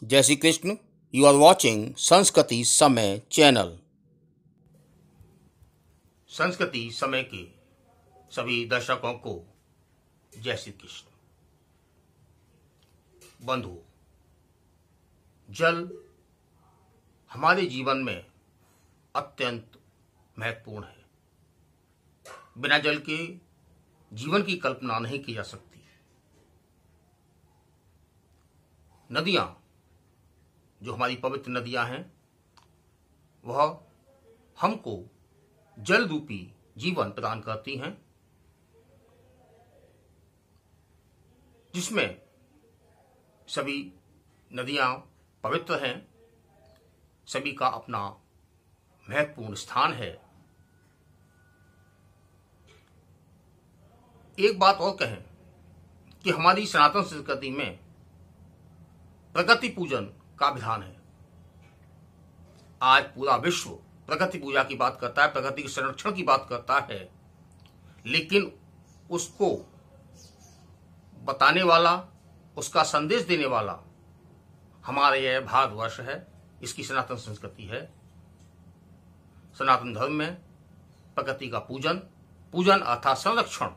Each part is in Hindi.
जय Shri Krishna. You are watching Sanskriti Samay channel. संस्कृति समय के सभी दर्शकों को जय श्री कृष्ण। बंधुओं, जल हमारे जीवन में अत्यंत महत्वपूर्ण है। बिना जल के जीवन की कल्पना नहीं की जा सकती। नदियां, जो हमारी पवित्र नदियां हैं, वह हमको जल रूपी जीवन प्रदान करती हैं, जिसमें सभी नदियां पवित्र हैं, सभी का अपना महत्वपूर्ण स्थान है। एक बात और कहें कि हमारी सनातन संस्कृति में प्रकृति पूजन का विधान है। आज पूरा विश्व प्रकृति पूजा की बात करता है, प्रकृति के संरक्षण की बात करता है, लेकिन उसको बताने वाला, उसका संदेश देने वाला हमारा यह भारतवर्ष है, इसकी सनातन संस्कृति है। सनातन धर्म में प्रकृति का पूजन अर्थात संरक्षण,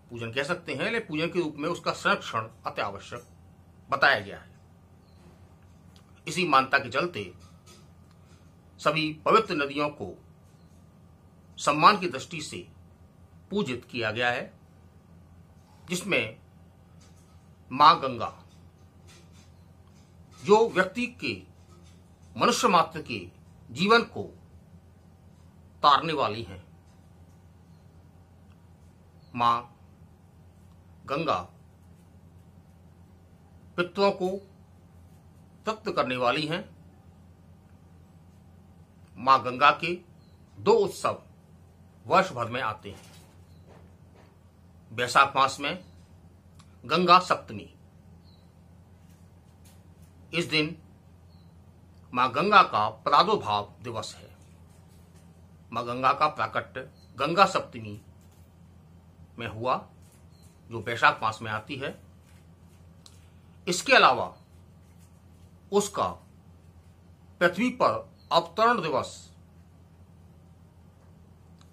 पूजन कह सकते हैं, लेकिन पूजन के रूप में उसका संरक्षण अति आवश्यक बताया गया है। इसी मान्यता के चलते सभी पवित्र नदियों को सम्मान की दृष्टि से पूजित किया गया है, जिसमें मां गंगा, जो व्यक्ति के, मनुष्य मात्र के जीवन को तारने वाली हैं। मां गंगा पितरों को तृप्त करने वाली हैं। मां गंगा के दो उत्सव वर्ष भर में आते हैं। वैशाख मास में गंगा सप्तमी, इस दिन मां गंगा का प्रादुर्भाव दिवस है। मां गंगा का प्राकट्य गंगा सप्तमी में हुआ, जो वैशाख मास में आती है। इसके अलावा उसका पृथ्वी पर अवतरण दिवस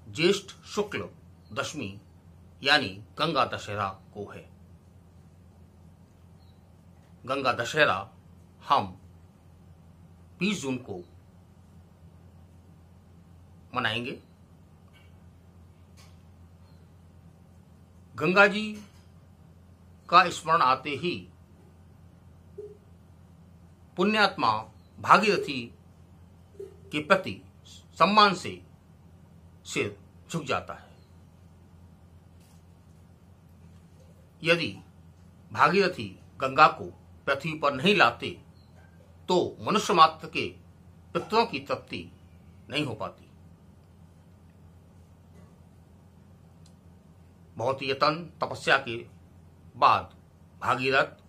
ज्येष्ठ शुक्ल दशमी यानी गंगा दशहरा को है। गंगा दशहरा हम 20 जून को मनाएंगे। गंगा जी का स्मरण आते ही पुण्यात्मा भागीरथी के प्रति सम्मान से सिर झुक जाता है। यदि भागीरथी गंगा को पृथ्वी पर नहीं लाते तो मनुष्य मात्र के पितरों की तृप्ति नहीं हो पाती। बहुत ही यत्न तपस्या के बाद भागीरथ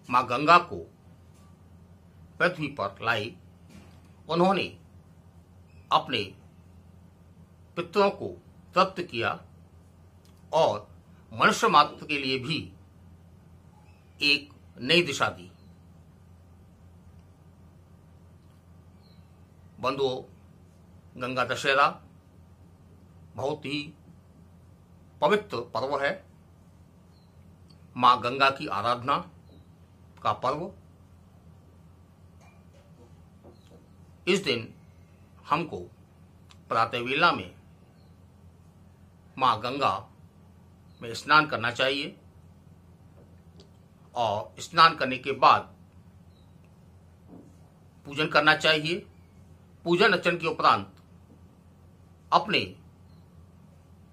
मां गंगा को पृथ्वी पर लाई। उन्होंने अपने पितरों को तृप्त किया और मनुष्य मात्र के लिए भी एक नई दिशा दी। बंधुओं, गंगा दशहरा बहुत ही पवित्र पर्व है। मां गंगा की आराधना का पर्व। इस दिन हमको प्रातः वेला में मां गंगा में स्नान करना चाहिए और स्नान करने के बाद पूजन करना चाहिए। पूजन अर्चन के उपरांत अपने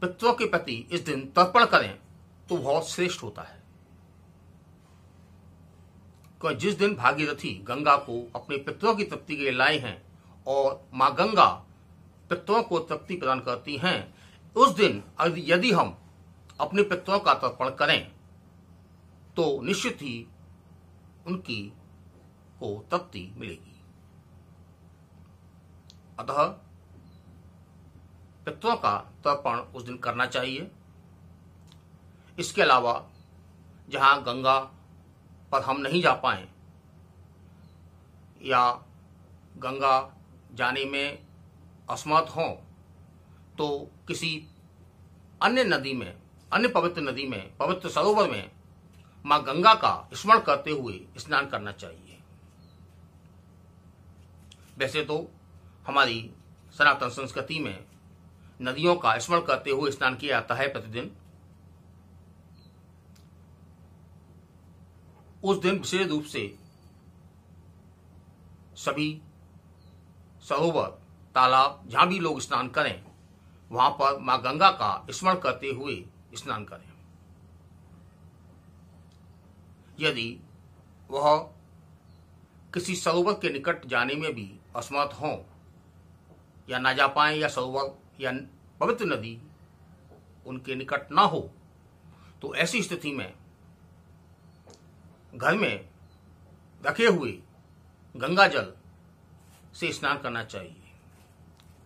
पितरों के प्रति इस दिन तर्पण करें तो बहुत श्रेष्ठ होता है। क्योंकि जिस दिन भागीरथी गंगा को अपने पितरों की तृप्ति के लिए लाए हैं और मां गंगा पितरों को तृप्ति प्रदान करती हैं, उस दिन यदि हम अपने पितरों का तर्पण करें तो निश्चित ही उनकी को तृप्ति मिलेगी। अतः पितरों का तर्पण उस दिन करना चाहिए। इसके अलावा जहां गंगा पर हम नहीं जा पाएं या गंगा जाने में असमर्थ हों तो किसी अन्य नदी में, अन्य पवित्र नदी में, पवित्र सरोवर में मां गंगा का स्मरण करते हुए स्नान करना चाहिए। वैसे तो हमारी सनातन संस्कृति में नदियों का स्मरण करते हुए स्नान किया जाता है प्रतिदिन। उस दिन विशेष रूप से सभी सरोवर, तालाब, जहां भी लोग स्नान करें वहां पर मां गंगा का स्मरण करते हुए स्नान करें। यदि वह किसी सरोवर के निकट जाने में भी असमर्थ हों या ना जा पाएं या सरोवर या पवित्र नदी उनके निकट ना हो तो ऐसी स्थिति में घर में रखे हुए गंगा जल से स्नान करना चाहिए।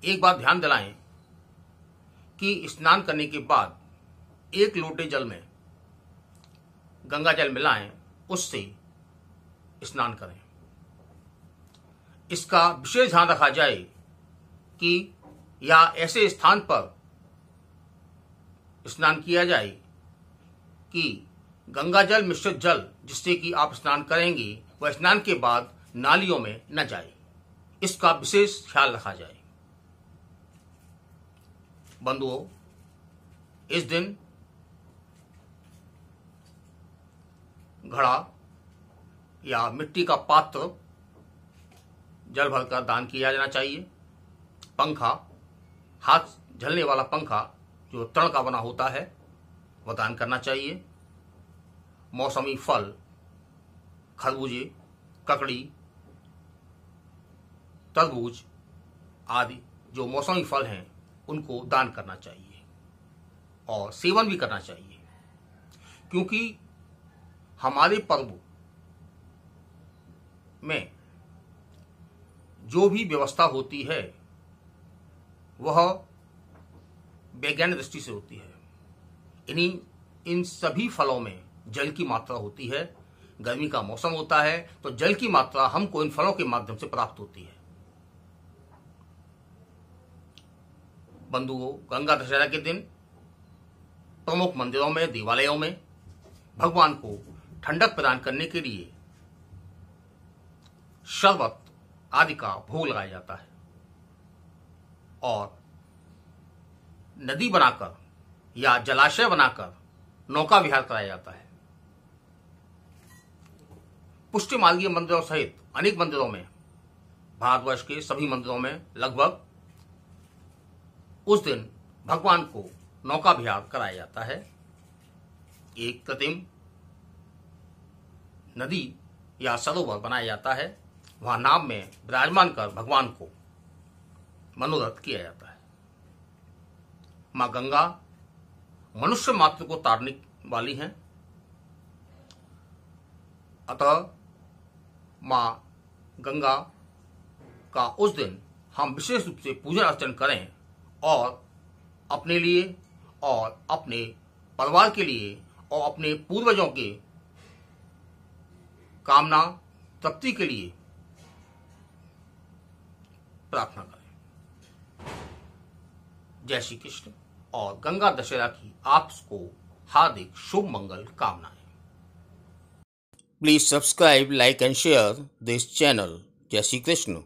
एक बात ध्यान दिलाएं कि स्नान करने के बाद 1 लोटे जल में गंगा जल मिलाएं, उससे स्नान करें। इसका विशेष ध्यान रखा जाए कि या ऐसे स्थान पर स्नान किया जाए कि गंगा जल मिश्रित जल जिससे कि आप स्नान करेंगे वह स्नान के बाद नालियों में न जाए। इसका विशेष ख्याल रखा जाए। बंधुओं, इस दिन घड़ा या मिट्टी का पात्र जल भरकर दान किया जाना चाहिए। पंखा, हाथ झलने वाला पंखा जो तर्ण का बना होता है वह दान करना चाहिए। मौसमी फल, खरबूजे, ककड़ी, तरबूज आदि जो मौसमी फल हैं उनको दान करना चाहिए और सेवन भी करना चाहिए, क्योंकि हमारे पर्व में जो भी व्यवस्था होती है वह वैज्ञानिक दृष्टि से होती है। इन सभी फलों में जल की मात्रा होती है। गर्मी का मौसम होता है तो जल की मात्रा हमको इन फलों के माध्यम से प्राप्त होती है। बंधुओं, गंगा दशहरा के दिन प्रमुख मंदिरों में, देवालयों में भगवान को ठंडक प्रदान करने के लिए शरबत आदि का भोग लगाया जाता है और नदी बनाकर या जलाशय बनाकर नौका विहार कराया जाता है। पुष्टि मार्गीय मंदिरों सहित अनेक मंदिरों में, भारतवर्ष के सभी मंदिरों में लगभग उस दिन भगवान को नौका विहार कराया जाता है। एक कृत्रिम नदी या सरोवर बनाया जाता है, वहां नाव में विराजमान कर भगवान को मनोरथ किया जाता है। मां गंगा मनुष्य मात्र को तारने वाली हैं, अतः मां गंगा का उस दिन हम विशेष रूप से पूजन अर्चन करें और अपने लिए और अपने परिवार के लिए और अपने पूर्वजों के कामना तृप्ति के लिए प्रार्थना करें। जय श्री कृष्ण और गंगा दशहरा की आपको हार्दिक शुभ मंगल कामनाएं। Please subscribe, like and share this channel. जय श्री कृष्ण।